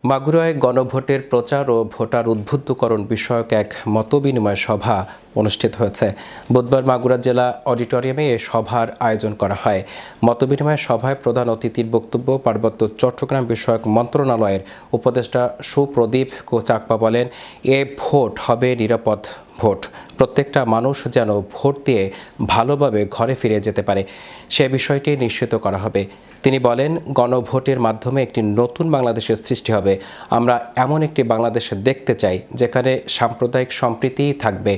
মাগুরায় গণভোটের প্রচার ও ভোটার উদ্বুদ্ধকরণ বিষয়ক এক মতবিনিময় সভা অনুষ্ঠিত হয়েছে। বুধবার মাগুরা জেলা অডিটোরিয়ামে এ সভার আয়োজন করা হয়। মতবিনিময় সভায় প্রধান অতিথির বক্তব্য পার্বত্য চট্টগ্রাম বিষয়ক মন্ত্রণালয়ের উপদেষ্টা সুপ্রদীপ চাকমা বলেন, এ ভোট হবে নিরাপদ ভোট। প্রত্যেকটা মানুষ যেন ভোট দিয়ে ভালোভাবে ঘরে ফিরে যেতে পারে সে বিষয়টি নিশ্চিত করা হবে। তিনি বলেন, গণভোটের মাধ্যমে একটি নতুন বাংলাদেশের সৃষ্টি হবে। আমরা এমন একটি বাংলাদেশ দেখতে চাই যেখানে সাম্প্রদায়িক সম্প্রীতি থাকবে,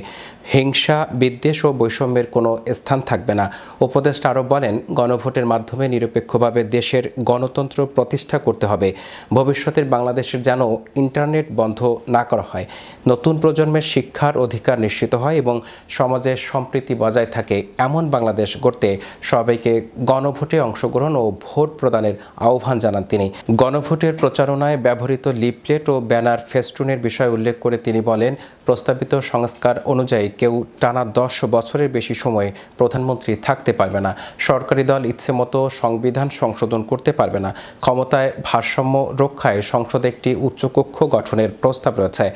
হিংসা, বিদ্বেষ ও বৈষম্যের কোনো স্থান থাকবে না। উপদেষ্টা আরও বলেন, গণভোটের মাধ্যমে নিরপেক্ষভাবে দেশের গণতন্ত্র প্রতিষ্ঠা করতে হবে। ভবিষ্যতের বাংলাদেশের যেন ইন্টারনেট বন্ধ না করা হয়, নতুন প্রজন্মের শিক্ষার অধিকার নিশ্চিত হয় এবং সমাজের সম্প্রীতি বজায় থাকে এমন বাংলাদেশ গড়তে সবাইকে গণভোটে অংশগ্রহণ ও ভোট প্রদানের আহ্বান জানান তিনি। গণভোটের প্রচারণায় ব্যবহৃত লিফলেট ও ব্যানার ফেস্টুনের বিষয় উল্লেখ করে তিনি বলেন, প্রস্তাবিত সংস্কার অনুযায়ী কেউ টানা 10 বছরের বেশি সময় প্রধানমন্ত্রী থাকতে পারবে না। সরকারি দল ইচ্ছেমতো সংবিধান সংশোধন করতে পারবে না। ক্ষমতায় ভারসাম্য রক্ষায় সংসদে একটি উচ্চকক্ষ গঠনের প্রস্তাব রয়েছে।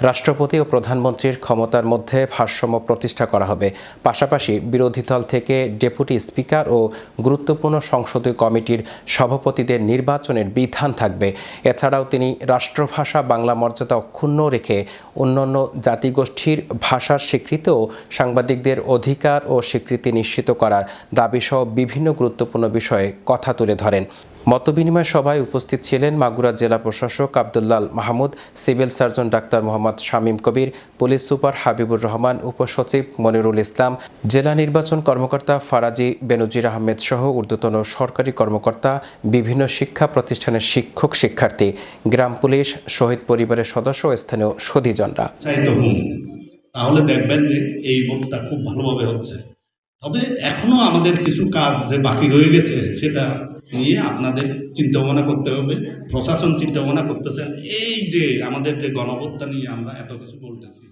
রাষ্ট্রপতি ও প্রধানমন্ত্রীর ক্ষমতার মধ্যে ভারসাম্য প্রতিষ্ঠা করা হবে। পাশাপাশি বিরোধী দল থেকে ডেপুটি স্পিকার ও গুরুত্বপূর্ণ সংসদীয় কমিটির সভাপতিদের নির্বাচনের বিধান থাকবে। এছাড়াও তিনি রাষ্ট্রভাষা বাংলা মর্যাদা অক্ষুণ্ণ রেখে অন্যান্য জাতিগোষ্ঠীর ভাষার স্বীকৃতি ও সাংবাদিকদের অধিকার ও স্বীকৃতি নিশ্চিত করার দাবিসহ বিভিন্ন গুরুত্বপূর্ণ বিষয়ে কথা তুলে ধরেন। মতবিনিময় সভায় উপস্থিত ছিলেন মাগুরা জেলা প্রশাসক Abdullal Mahmud, civil surgeon doctor Mohammad Shamim Kabir, police super Habibur Rahman, উপসচিব মনিরুল ইসলাম, জেলা নির্বাচন কর্মকর্তা ফারাজি বেনজির আহমেদ সহ ঊর্ধ্বতন সরকারি কর্মকর্তা, বিভিন্ন শিক্ষা প্রতিষ্ঠানের শিক্ষক শিক্ষার্থী, গ্রাম পুলিশ, শহীদ পরিবারের সদস্য ও স্থানীয় সুধীজনরা। তাহলে দেখবেন যে এই ভোটটা খুব ভালোভাবে হচ্ছে। তবে এখনো আমাদের কিছু কাজ যে বাকি রয়ে গেছে সেটা নিয়ে আপনাদের চিন্তা ভাবনা করতে হবে, প্রশাসন চিন্তা ভাবনা করতেছেন। এই যে আমাদের যে গণভোটটা নিয়ে আমরা এত কিছু বলতেছি,